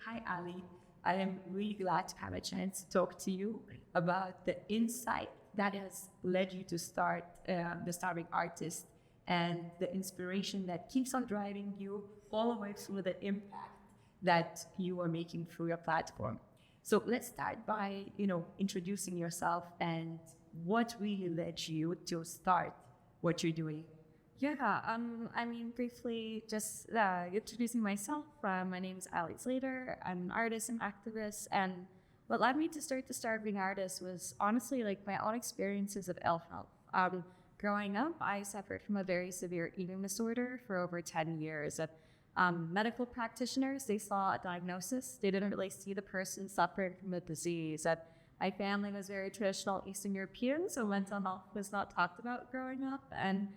hi, Ali. I am really glad to have a chance to talk to you about the insight that has led you to start the Starving Artist and the inspiration that keeps on driving you all the way through the impact that you are making through your platform. So let's start by, introducing yourself and what really led you to start what you're doing. Yeah, briefly, just introducing myself. My name is Ally Zlatar. I'm an artist and activist, and what led me to start the Starving Artist was honestly like my own experiences of ill health. Growing up, I suffered from a very severe eating disorder for over 10 years. Medical practitioners, they saw a diagnosis. They didn't really see the person suffering from the disease. My family was very traditional Eastern European, so mental health was not talked about growing up. And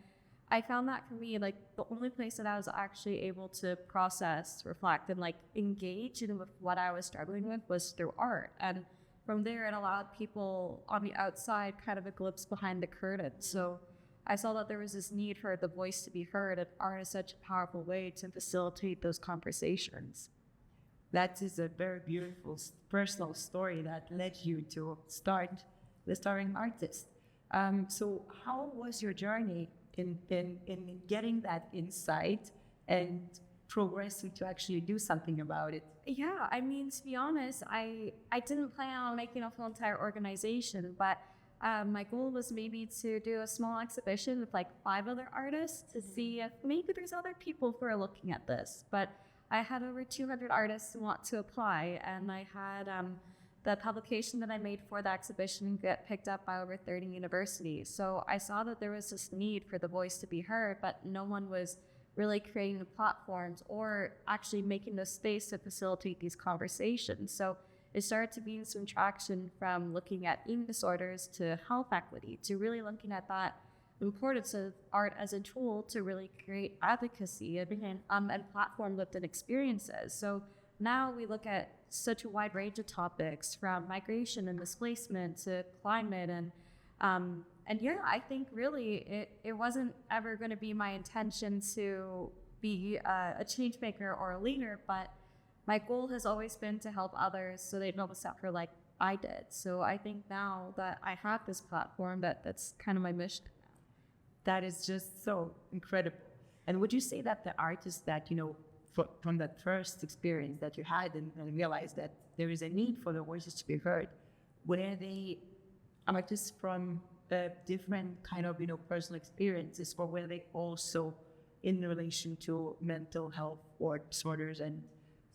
I found that for me, like the only place that I was actually able to process, reflect, and like engage in with what I was struggling with was through art. And from there, it allowed people on the outside kind of a glimpse behind the curtain. So I saw that there was this need for the voice to be heard, and art is such a powerful way to facilitate those conversations. That is a very beautiful personal story that led you to start the Starving Artist. So how was your journey in getting that insight and progressing to actually do something about it? Yeah, to be honest, I didn't plan on making a full entire organization, but my goal was maybe to do a small exhibition with like 5 other artists to see if maybe there's other people who are looking at this. But I had over 200 artists who want to apply, and I had the publication that I made for the exhibition get picked up by over 30 universities. So I saw that there was this need for the voice to be heard, but no one was really creating the platforms or actually making the space to facilitate these conversations. So it started to gain some traction from looking at eating disorders to health equity, to really looking at that importance of art as a tool to really create advocacy and platform lived experiences. So now we look at such a wide range of topics, from migration and displacement to climate and yeah, I think really it wasn't ever going to be my intention to be a change maker or a leader, but my goal has always been to help others so they don't suffer like I did. So I think now that I have this platform, that's kind of my mission. That is just so incredible. And would you say that the artists that, from that first experience that you had and realized that there is a need for the voices to be heard, were they artists from different kind of, personal experiences, or were they also in relation to mental health or disorders? And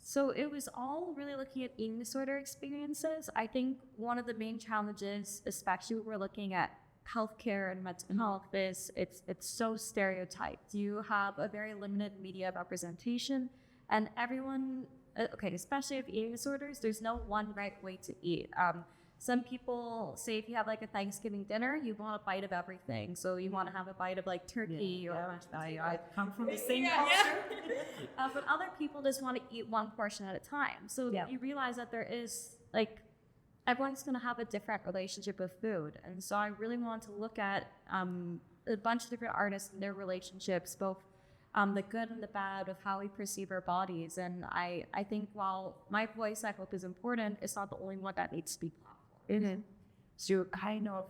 so it was all really looking at eating disorder experiences. I think one of the main challenges, especially when we're looking at healthcare and mental health, is it's so stereotyped. You have a very limited media representation, and everyone, especially with eating disorders, there's no one right way to eat. Some people say if you have like a Thanksgiving dinner, you want a bite of everything. So you want to have a bite of like turkey I come from the same culture. But other people just want to eat one portion at a time. So you realize that there is like, everyone's going to have a different relationship with food. And so I really want to look at a bunch of different artists and their relationships, both the good and the bad of how we perceive our bodies. And I think while my voice, I hope, is important, it's not the only one that needs to be platformed. Mm-hmm. So you kind of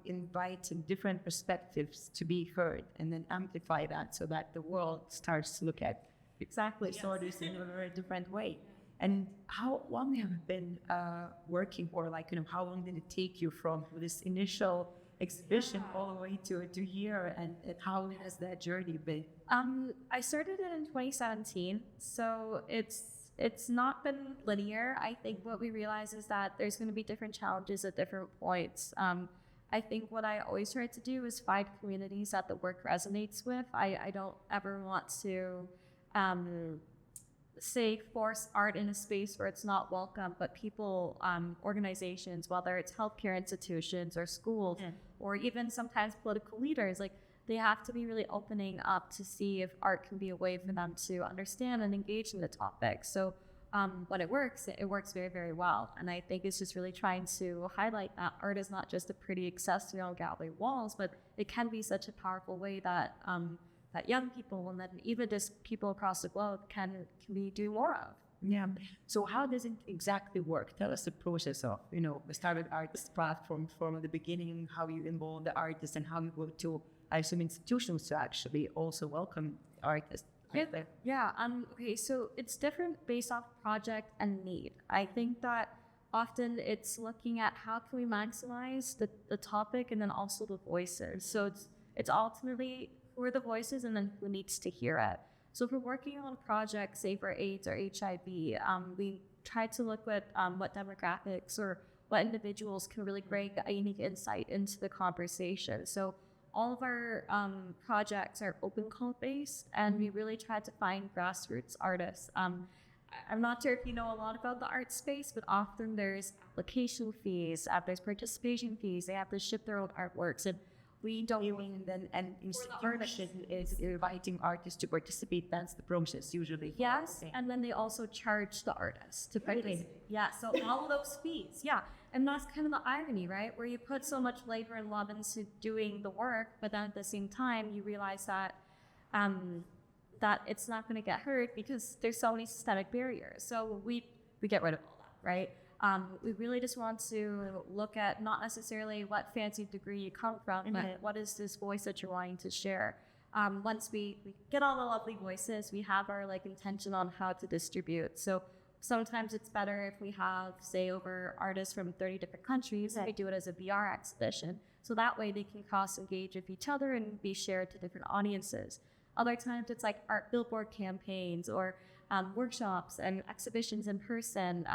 invite different perspectives to be heard and then amplify that so that the world starts to look at disorders in a very different way. And how long have you been working, or how long did it take you from this initial exhibition all the way to here, and how has that journey been? I started it in 2017, so it's not been linear. I think what we realize is that there's going to be different challenges at different points. I think what I always try to do is find communities that the work resonates with. I don't ever want to force art in a space where it's not welcome, but people, organizations, whether it's healthcare institutions or schools, or even sometimes political leaders, like they have to be really opening up to see if art can be a way for them to understand and engage in the topic. So when it works very, very well. And I think it's just really trying to highlight that art is not just a pretty accessory on gallery walls, but it can be such a powerful way that that young people and then even just people across the globe can we do more of. Yeah. So how does it exactly work? Tell us the process of, the Starving Artist platform from the beginning, how you involve the artists and how you go to, I assume, institutions to actually also welcome artists. Right? Yeah. Okay. So it's different based off project and need. I think that often it's looking at how can we maximize the topic and then also the voices. So it's ultimately who are the voices and then who needs to hear it. So if we're working on a project, say for AIDS or HIV, we try to look at what demographics or what individuals can really bring a unique insight into the conversation. So all of our projects are open call based, and we really try to find grassroots artists. I'm not sure if you know a lot about the art space, but often there's application fees, there's participation fees. They have to ship their own artworks, and we don't. You mean then an institution is inviting artists to participate? That's the process usually. Yes, Okay. and then they also charge the artists to participate. Yeah, so all of those fees, yeah. And that's kind of the irony, right? Where you put so much labor and love into doing the work, but then at the same time, you realize that that it's not going to get heard because there's so many systemic barriers. So we get rid of all that, right? We really just want to look at not necessarily what fancy degree you come from, but what is this voice that you're wanting to share. Once we get all the lovely voices, we have our intention on how to distribute. So sometimes it's better if we have, say, over artists from 30 different countries, we do it as a BR exhibition. So that way they can cross-engage with each other and be shared to different audiences. Other times it's like art billboard campaigns or workshops and exhibitions in person.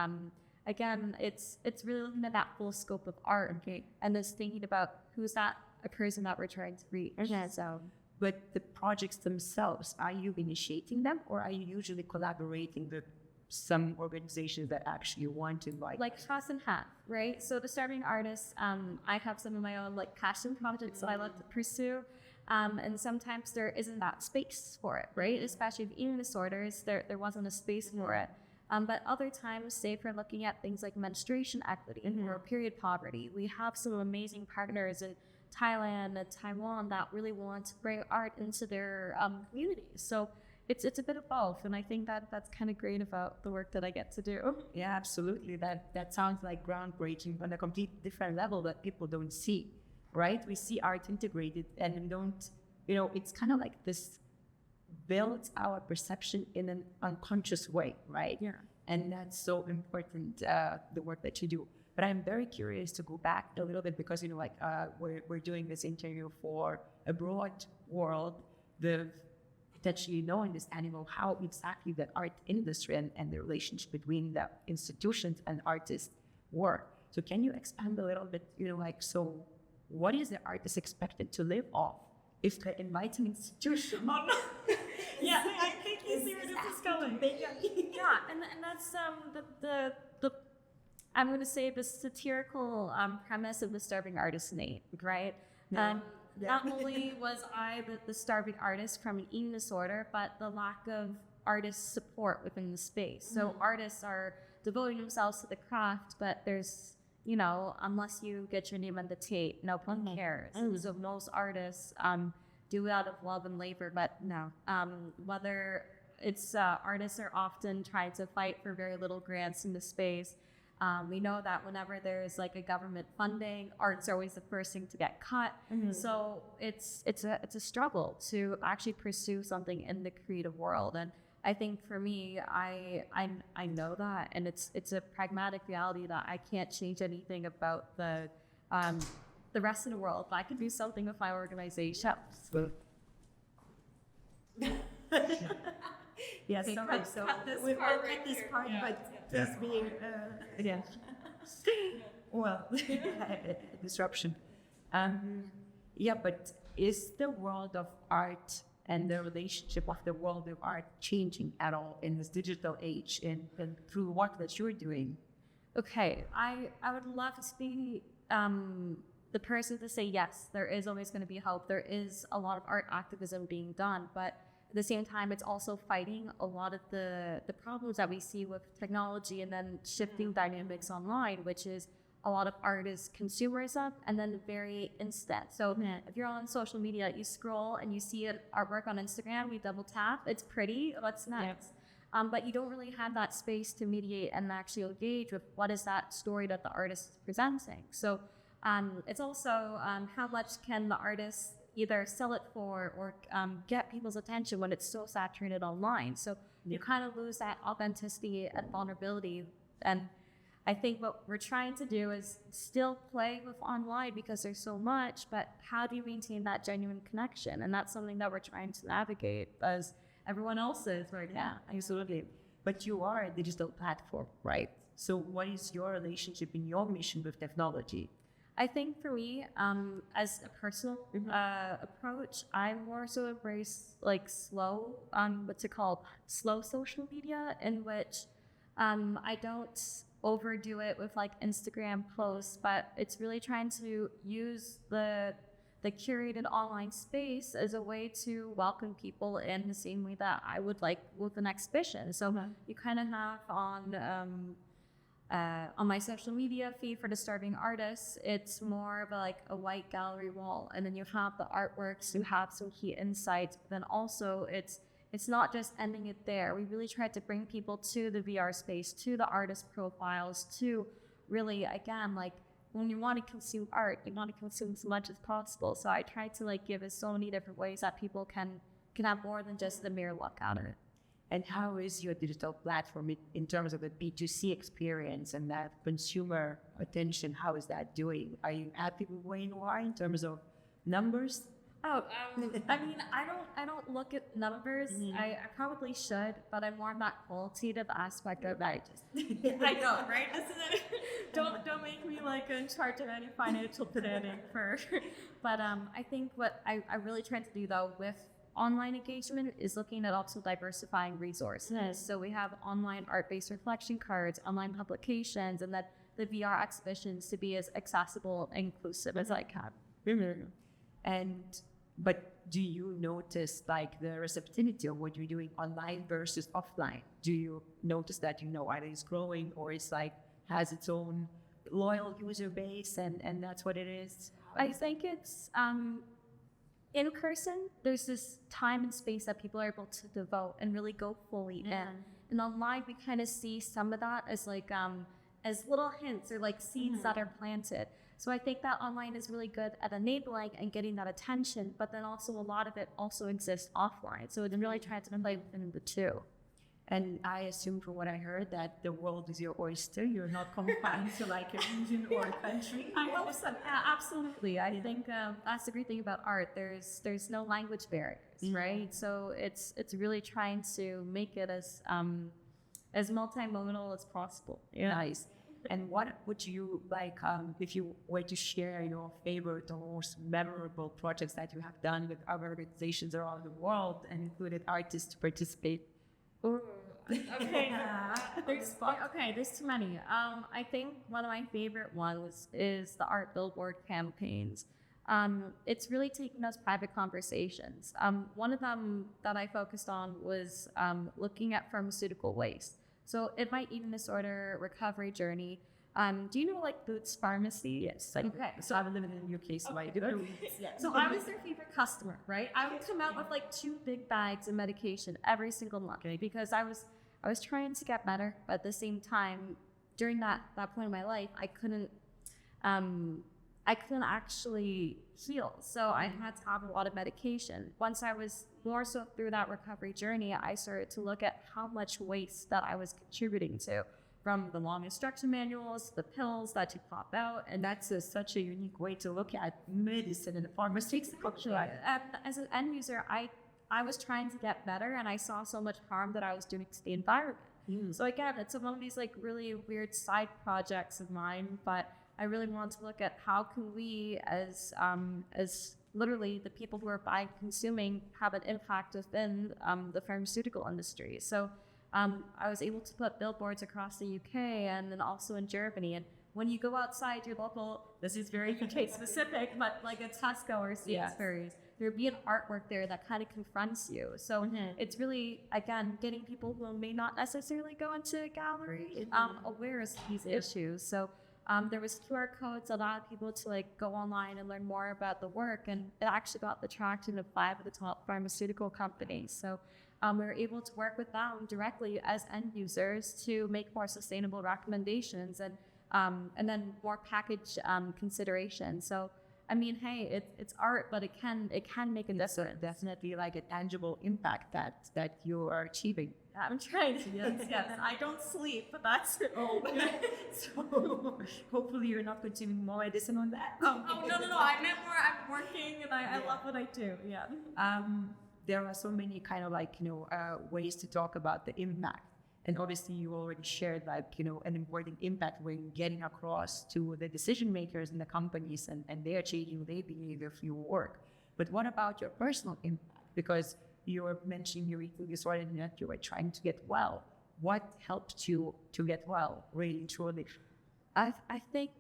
Again, it's really looking at that full scope of art, and just thinking about who's that a person that we're trying to reach. So, but the projects themselves, are you initiating them, or are you usually collaborating with some organizations that actually want to invite? Like cross and half, right? So the Starving Artists, I have some of my own passion projects that I love to pursue. And sometimes there isn't that space for it, right? Especially with eating disorders, there wasn't a space for it. But other times, say if we're looking at things like menstruation equity or period poverty, we have some amazing partners in Thailand and Taiwan that really want to bring art into their communities. So it's a bit of both, and I think that's kind of great about the work that I get to do. Yeah, absolutely. That sounds like groundbreaking on a complete different level that people don't see, right? We see art integrated and we don't, it's kind of like this builds our perception in an unconscious way, right? Yeah. And that's so important, the work that you do. But I'm very curious to go back a little bit because, we're doing this interview for a broad world, potentially understanding of how exactly the art industry and the relationship between the institutions and artists work. So can you expand a little bit, so what is the artist expected to live off if they're inviting institutions? Oh, no. Yeah, I think you see where this is going. Yeah, and that's the I'm going to say the satirical premise of the Starving Artist name, right? Yeah. Not only was I the starving artist from an eating disorder, but the lack of artist support within the space. So artists are devoting themselves to the craft, but there's, unless you get your name on the tape, no one cares. So most artists do it out of love and labor, but no. Whether it's artists are often trying to fight for very little grants in the space. We know that whenever there's a government funding, art's always the first thing to get cut. So it's a struggle to actually pursue something in the creative world. And I think for me, I know that, and it's a pragmatic reality that I can't change anything about the rest of the world. But I could do something with my organization. Yes, Okay, so we will cut this part, but just being well, disruption. But is the world of art and the relationship of the world of art changing at all in this digital age and through work that you're doing? Okay, I would love to be the person to say yes, there is always going to be hope. There is a lot of art activism being done, but at the same time, it's also fighting a lot of the problems that we see with technology and then shifting dynamics online, which is a lot of art is consumerism and then very instant. So if you're on social media, you scroll and you see an artwork on Instagram, we double tap, it's pretty, what's next? but you don't really have that space to mediate and actually engage with what is that story that the artist is presenting. So it's also how much can the artist either sell it for or get people's attention when it's so saturated online. So you kind of lose that authenticity and vulnerability. And I think what we're trying to do is still play with online because there's so much, but how do you maintain that genuine connection? And that's something that we're trying to navigate as everyone else is right now. Yeah, absolutely. But you are a digital platform, right? So what is your relationship in your mission with technology? I think for me, as a personal approach, I more so embrace like slow, what's it called, slow social media, in which I don't overdo it with like Instagram posts, but it's really trying to use the curated online space as a way to welcome people in the same way that I would like with an exhibition. So you kind of have on my social media feed for the starving artists, it's more of like a white gallery wall, and then you have the artworks, you have some key insights, but then also it's not just ending it there. We really tried to bring people to the VR space, to the artist profiles, to really, again, like when you want to consume art, you want to consume as much as possible. So I tried to like give us so many different ways that people can have more than just the mere look at it. And how is your digital platform in terms of the B2C experience and that consumer attention? How is that doing? Are you happy with where you are in terms of numbers? Oh, I mean, I don't look at numbers. I probably should, but I'm more on that qualitative aspect of it. I know, right? Don't make me like in charge of any financial planning for. But I think what I really try to do though with online engagement is looking at also diversifying resources. So we have online art-based reflection cards, online publications, and that the VR exhibitions to be as accessible and inclusive as I can. But do you notice like the receptivity of what you're doing online versus offline? Do you notice that, either it's growing or it's like has its own loyal user base and that's what it is? I think it's in person, there's this time and space that people are able to devote and really go fully in. And online, we kind of see some of that as like as little hints or like seeds that are planted. So I think that online is really good at enabling and getting that attention, but then also a lot of it also exists offline. So it's really trying to play within the two. And I assume from what I heard that the world is your oyster. You're not confined to like a region or a country. I hope so. Yeah, absolutely. I think that's the great thing about art. There's no language barriers, right? So it's really trying to make it as multimodal as possible. Yeah. Nice. And what would you like if you were to share your favorite or most memorable projects that you have done with other organizations around the world and included artists to participate? Ooh, okay. There's too many. I think one of my favorite ones is the art billboard campaigns. It's really taking those private conversations. One of them that I focused on was looking at pharmaceutical waste. So it might eating disorder recovery journey. Do you know like Boots Pharmacy? Yes. Okay. So I have lived in the UK, so I do. Yeah. So I was their favorite customer, right? I would come out with like 2 big bags of medication every single month because I was trying to get better, but at the same time, during that point in my life, I couldn't actually heal. So I had to have a lot of medication. Once I was more so through that recovery journey, I started to look at how much waste that I was contributing to, from the long instruction manuals, the pills that you pop out. And that's such a unique way to look at medicine and pharmaceutical. As an end user, I was trying to get better, and I saw so much harm that I was doing to the environment. So again, it's one of these like really weird side projects of mine, but I really want to look at how can we as literally the people who are buying, consuming, have an impact within the pharmaceutical industry. So I was able to put billboards across the UK and then also in Germany. And when you go outside your local, this is very UK specific, but like a Tesco or Sainsbury's, there'd be an artwork there that kind of confronts you. So it's really, again, getting people who may not necessarily go into a gallery aware of these issues. So there was QR codes that allowed people to like go online and learn more about the work, and it actually got the traction of 5 of the top pharmaceutical companies. So we were able to work with them directly as end users to make more sustainable recommendations and then more package consideration. So I mean, hey, it's art, but it can make a difference. Definitely like a tangible impact that you are achieving. I'm trying to. Yes. I don't sleep, but that's Oh, so hopefully you're not consuming more medicine on that. no. I meant more. I'm working, and I love what I do. Yeah. There are so many kind of like, ways to talk about the impact. And obviously you already shared like, an important impact when getting across to the decision makers in the companies and they're changing their behavior through your work. But what about your personal impact? Because you were mentioning your eating disorder and that you were trying to get well. What helped you to get well, really, truly? I think,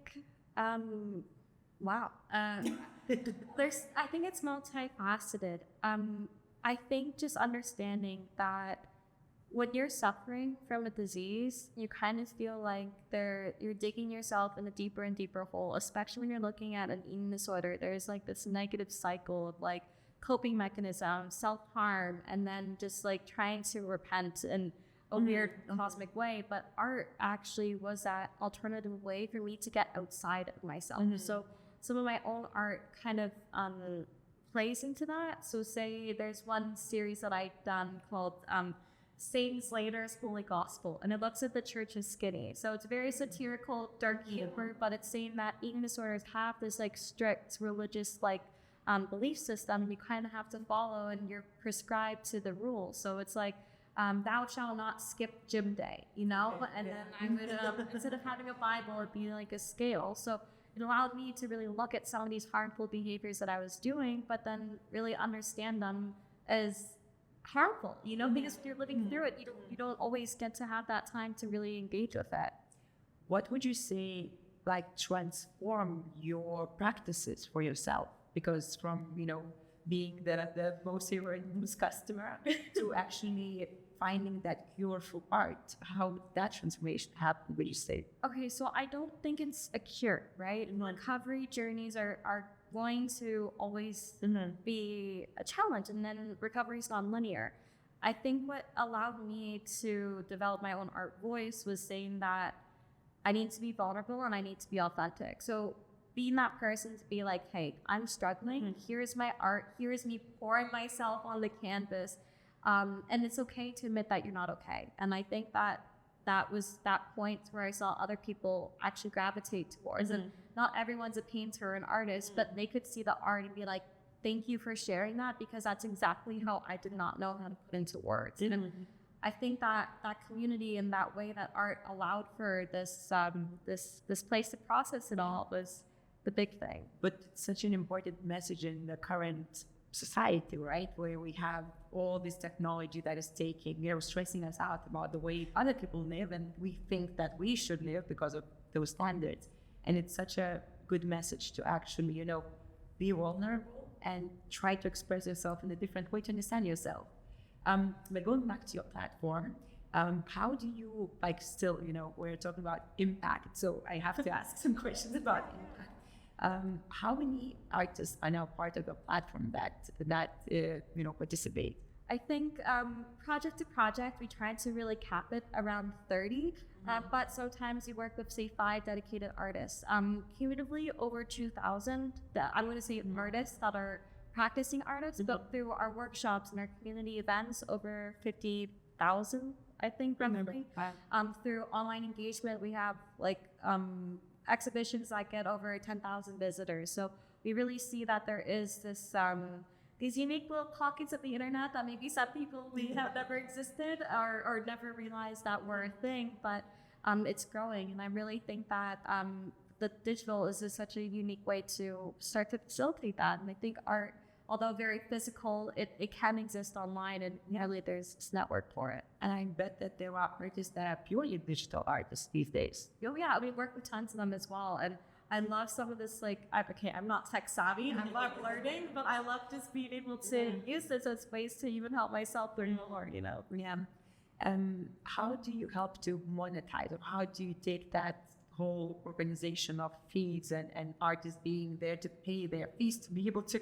wow. I think it's multifaceted. I think just understanding that when you're suffering from a disease, you kind of feel like you're digging yourself in a deeper and deeper hole, especially when you're looking at an eating disorder. There's like this negative cycle of like coping mechanism, self-harm, and then just like trying to repent in a weird cosmic way. But art actually was that alternative way for me to get outside of myself. So some of my own art kind of plays into that. So say there's one series that I've done called Ally Zlatar's Holy Gospel, and it looks at the church as skinny. So it's very satirical, dark humor, but it's saying that eating disorders have this like strict religious like belief system you kind of have to follow, and you're prescribed to the rules. So it's like thou shalt not skip gym day, and then I would instead of having a Bible, it'd be like a scale. So it allowed me to really look at some of these harmful behaviors that I was doing, but then really understand them as harmful, because if you're living through it, you don't always get to have that time to really engage with it. What would you say like transform your practices for yourself? Because from, being the most serious customer to actually finding that cure through art, how did that transformation happen, would you say? Okay, so I don't think it's a cure, right? Recovery journeys are going to always be a challenge, and then recovery is non-linear. I think what allowed me to develop my own art voice was saying that I need to be vulnerable and I need to be authentic. So being that person to be like, hey, I'm struggling, here's my art, here's me pouring myself on the canvas, and it's okay to admit that you're not okay. And I think that was that point where I saw other people actually gravitate towards. And not everyone's a painter or an artist, but they could see the art and be like, thank you for sharing that, because that's exactly how I did not know how to put into words. And I think that community and that way that art allowed for this place to process it all was the big thing. But it's such an important message in the current society, right? Where we have all this technology that is stressing us out about the way other people live, and we think that we should live because of those standards. And it's such a good message to actually, be vulnerable and try to express yourself in a different way to understand yourself. But going back to your platform, how do you still, we're talking about impact, so I have to ask some questions about impact. How many artists are now part of the platform that participate? I think project to project, we try to really cap it around 30, but sometimes we work with, say, 5 dedicated artists. Cumulatively, over 2,000, I'm going to say artists that are practicing artists, but through our workshops and our community events, over 50,000, I think, roughly. Through online engagement, we have exhibitions that get over 10,000 visitors. So we really see that there is this these unique little pockets of the internet that maybe some people we have never existed or never realized that were a thing, but it's growing. And I really think that the digital is such a unique way to start to facilitate that. And I think art, although very physical, it can exist online, and really there's this network for it. And I bet that there are artists that are purely digital artists these days. Oh yeah, we work with tons of them as well. And I love some of this, I'm not tech savvy, I love learning, but I love just being able to use this as ways to even help myself learn more, Yeah. How do you help to monetize, or how do you take that whole organization of fees and artists being there to pay their fees to be able to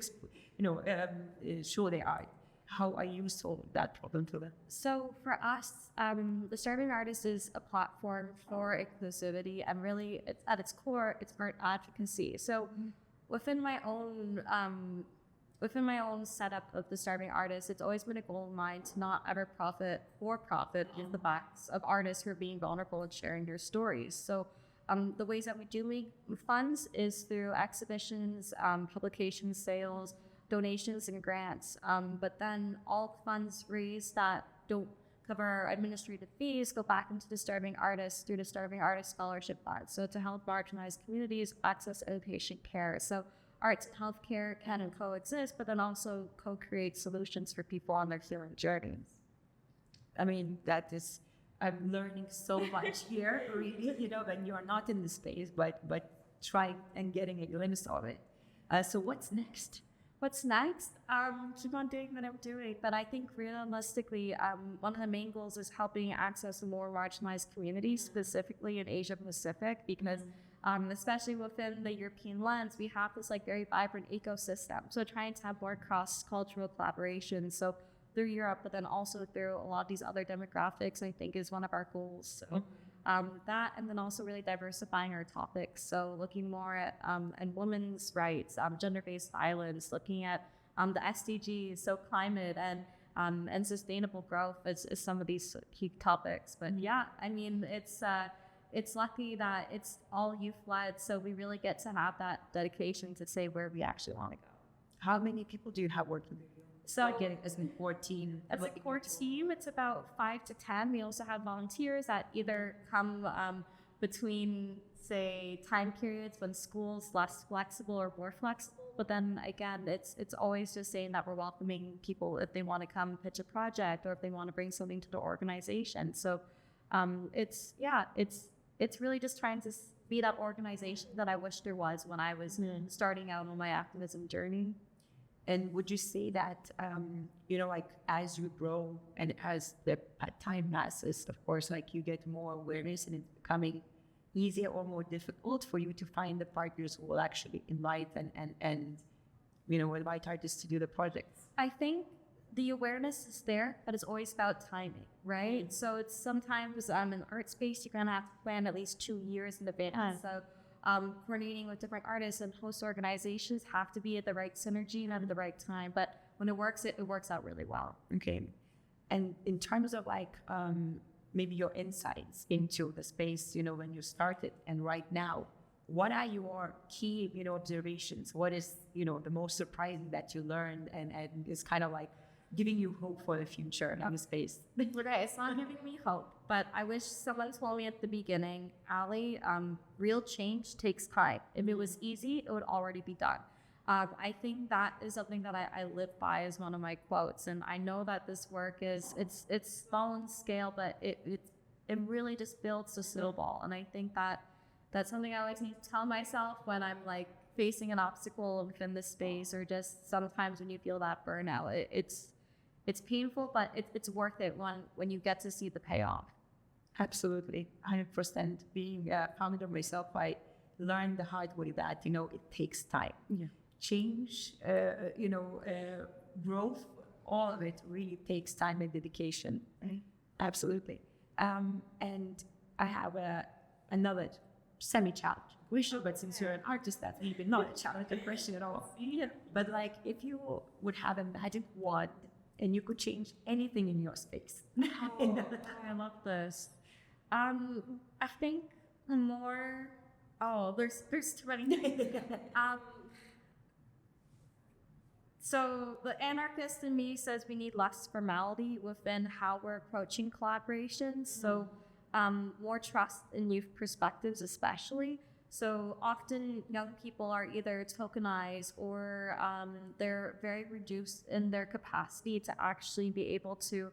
show their art? how are you solving that problem to them? So for us, the Starving Artist is a platform for inclusivity, and really, it's, at its core, it's about advocacy. So within my own setup of the Starving Artist, it's always been a goal of mine to not ever profit in the backs of artists who are being vulnerable and sharing their stories. So the ways that we do make funds is through exhibitions, publication sales, donations, and grants. But then all funds raised that don't cover our administrative fees go back into the Starving Artists through the Starving Artist Scholarship Fund. So to help marginalized communities access outpatient care. So arts and healthcare can coexist, but then also co-create solutions for people on their healing journeys. I mean, I'm learning so much here, really, when you're not in the space, but trying and getting a glimpse of it. So what's next? What's next? Keep on doing what I'm doing. But I think realistically, one of the main goals is helping access more marginalized communities, specifically in Asia Pacific, because especially within the European lens, we have this very vibrant ecosystem. So trying to have more cross-cultural collaboration. So through Europe, but then also through a lot of these other demographics, I think is one of our goals. So that, and then also really diversifying our topics. So looking more at and women's rights, gender-based violence, looking at the SDGs, so climate and sustainable growth is some of these key topics. But yeah, I mean, it's lucky that it's all youth-led, so we really get to have that dedication to say where we actually want to go. How many people do you have working with you? So getting as a core team. As a core team, it's about 5 to 10. We also have volunteers that either come between, say, time periods when school's less flexible or more flexible. But then again, it's always just saying that we're welcoming people if they want to come pitch a project or if they want to bring something to the organization. So it's really just trying to be that organization that I wish there was when I was starting out on my activism journey. And would you say that, as you grow and as the time passes, of course, you get more awareness and it's becoming easier or more difficult for you to find the partners who will actually invite and invite artists to do the projects? I think the awareness is there, but it's always about timing, right? So it's sometimes in the art space, you're going to have to plan at least 2 years in advance. So coordinating with different artists and host organizations have to be at the right synergy and at the right time. But when it works out really well. Okay. And in terms of maybe your insights into the space, when you started and right now, what are your key, observations? What is, the most surprising that you learned and is kind of giving you hope for the future in the space? Okay, it's not giving me hope, but I wish someone told me at the beginning, Ally, real change takes time. If it was easy, it would already be done. I think that is something that I live by as one of my quotes, and I know that this work it's small in scale, but it really just builds a snowball, and I think that's something I always need to tell myself when I'm facing an obstacle within this space, or just sometimes when you feel that burnout. It's painful, but it's worth it when you get to see the payoff. Absolutely, 100%. Being a founder myself, I learned the hard way that it takes time. Yeah. Change, growth, all of it really takes time and dedication. Right. Absolutely. And I have another semi-challenge question, but since you're an artist, that's even not a challenging question at all. Yeah. But like, if you would have a magic wand and you could change anything in your space. Oh, I love this. I think the more, there's too many. So the anarchist in me says we need less formality within how we're approaching collaborations. So more trust in youth perspectives, especially. So often young people are either tokenized or they're very reduced in their capacity to actually be able to,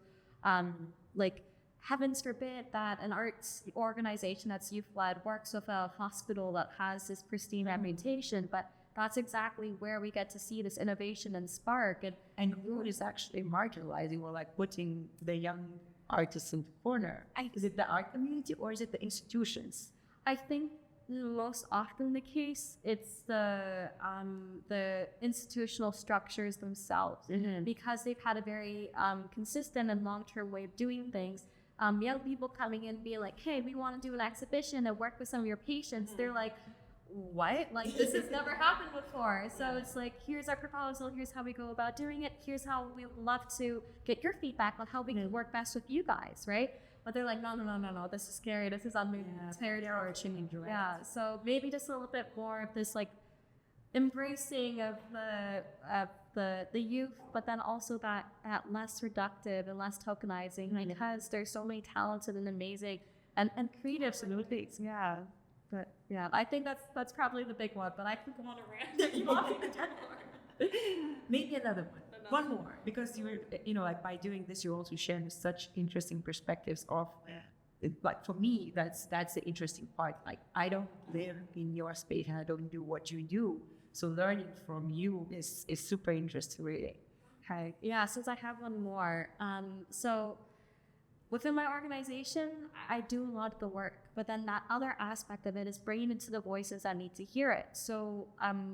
heavens forbid that an arts organization that's youth-led works with a hospital that has this pristine reputation, but that's exactly where we get to see this innovation and spark. And who is actually marginalizing or putting the young artists in the corner? Is it the art community or is it the institutions? I think most often the case. It's the institutional structures themselves, because they've had a very consistent and long-term way of doing things. Young people coming in being like, hey, we want to do an exhibition and work with some of your patients. They're like, what? Like, this has never happened before. So it's like, here's our proposal. Here's how we go about doing it. Here's how we would love to get your feedback on how we can work best with you guys, right? But they're like, no, this is scary. This is unknown territory. Yeah, so maybe just a little bit more of this like embracing of the youth, but then also that less reductive and less tokenizing, because there's so many talented and amazing and creative solutions. Yeah. But yeah, I think that's probably the big one, but I could go on a rant. Maybe another one. One more, because like by doing this, you're also sharing such interesting perspectives of, like for me, that's the interesting part. Like I don't live in your space and I don't do what you do. So learning from you is super interesting, really. Okay. Yeah. Since I have one more, so within my organization, I do a lot of the work, but then that other aspect of it is bringing it to the voices that need to hear it. So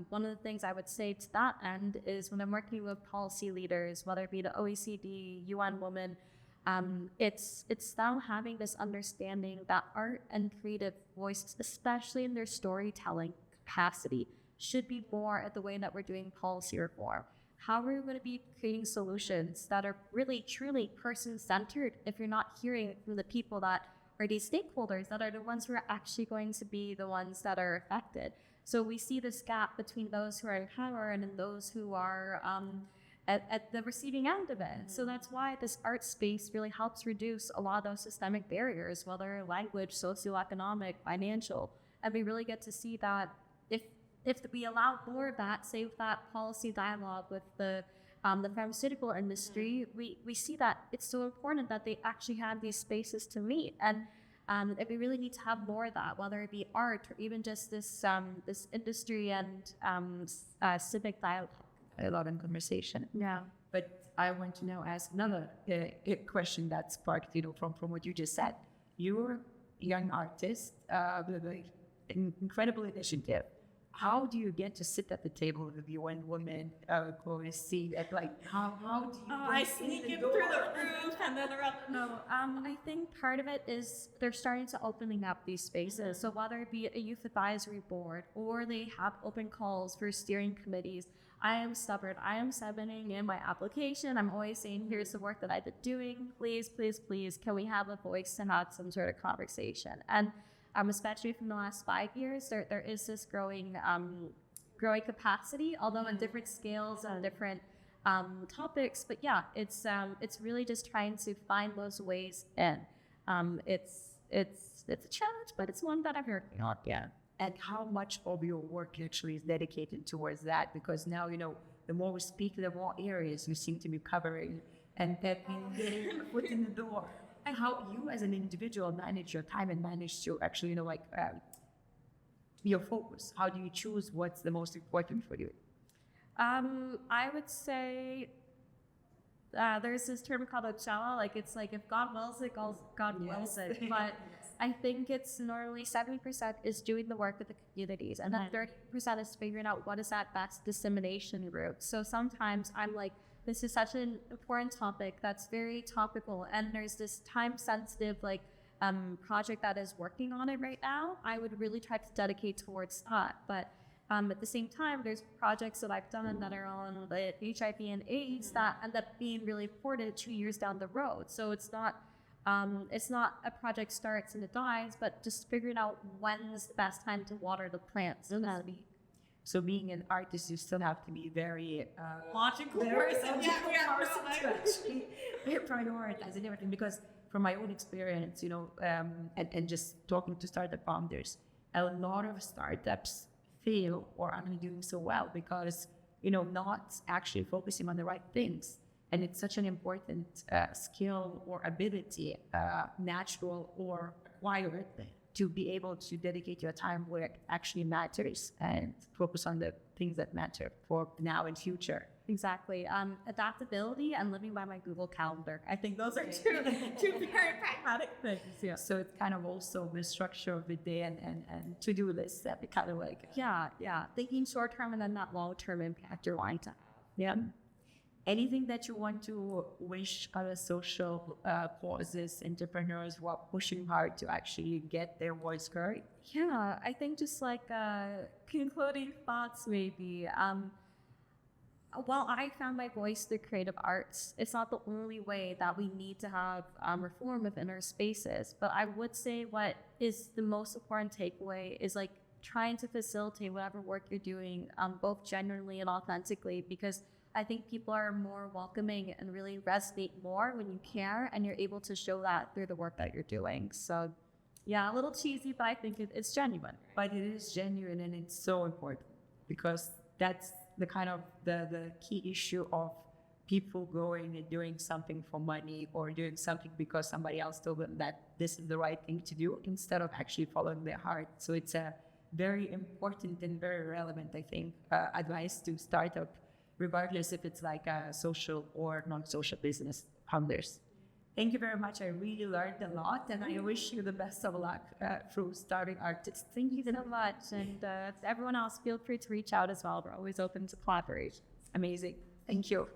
one of the things I would say to that end is when I'm working with policy leaders, whether it be the OECD, UN Women, it's them having this understanding that art and creative voices, especially in their storytelling capacity, should be more at the way that we're doing policy reform. How are we going to be creating solutions that are really, truly person-centered if you're not hearing from the people that are these stakeholders that are the ones who are actually going to be the ones that are affected? So we see this gap between those who are in power and those who are at the receiving end of it. So that's why this art space really helps reduce a lot of those systemic barriers, whether language, socioeconomic, financial. And we really get to see that if we allow more of that, say with that policy dialogue with the pharmaceutical industry, we see that it's so important that they actually have these spaces to meet. And if we really need to have more of that, whether it be art or even just this industry and civic dialogue and conversation. Yeah. But I want to now ask another question that sparked, from what you just said. You're a young artist with an incredible initiative. How do you get to sit at the table with UN Women, see it? Like, how do you? I sneak in through the room and then around. No, I think part of it is they're starting to opening up these spaces. So whether it be a youth advisory board or they have open calls for steering committees, I am stubborn. I am submitting in my application. I'm always saying, here's the work that I've been doing. Please, please, please, can we have a voice and have some sort of conversation? And especially from the last 5 years, there is this growing capacity, although in different scales and different topics. But yeah, it's really just trying to find those ways in. It's a challenge, but it's one that I'm working on. Yeah. And how much of your work actually is dedicated towards that? Because now, the more we speak, the more areas you seem to be covering, and that means getting your foot in the door. And how you as an individual manage your time and manage to actually, your focus. How do you choose what's the most important for you? I would say there's this term called Ochala. Like, it's like if God wills it, God wills it. But I think it's normally 70% is doing the work with the communities, and then 30% is figuring out what is that best dissemination route. So sometimes I'm like, this is such an important topic that's very topical, and there's this time-sensitive project that is working on it right now. I would really try to dedicate towards that. But at the same time, there's projects that I've done that are on the HIV and AIDS that end up being really important 2 years down the road. So it's not a project starts and it dies, but just figuring out when's the best time to water the plants. So being an artist, you still have to be very logical person to actually prioritize and everything. Because from my own experience, and just talking to startup founders, a lot of startups fail or are not doing so well because, not actually focusing on the right things. And it's such an important skill or ability, natural or acquired, to be able to dedicate your time where it actually matters and focus on the things that matter for now and future. Exactly. Adaptability and living by my Google Calendar. I think those are two very pragmatic things. Yeah. So it's kind of also the structure of the day and to-do lists that we kind of like. Yeah. Thinking short term and then that long term impact you're wanting to have. Yeah. Anything that you want to wish other social causes, entrepreneurs who are pushing hard to actually get their voice heard? Yeah, I think just like concluding thoughts maybe. While I found my voice through creative arts, it's not the only way that we need to have reform within our spaces. But I would say what is the most important takeaway is like trying to facilitate whatever work you're doing, both genuinely and authentically, because I think people are more welcoming and really resonate more when you care and you're able to show that through the work that you're doing. So yeah, a little cheesy, but I think it's genuine. But it is genuine and it's so important because that's the kind of the key issue of people going and doing something for money or doing something because somebody else told them that this is the right thing to do instead of actually following their heart. So it's a very important and very relevant, I think, advice to startup, regardless if it's like a social or non-social business founders. Thank you very much. I really learned a lot and I wish you the best of luck through starting artists. Thank you so much. And to everyone else, feel free to reach out as well. We're always open to collaboration. Amazing. Thank you.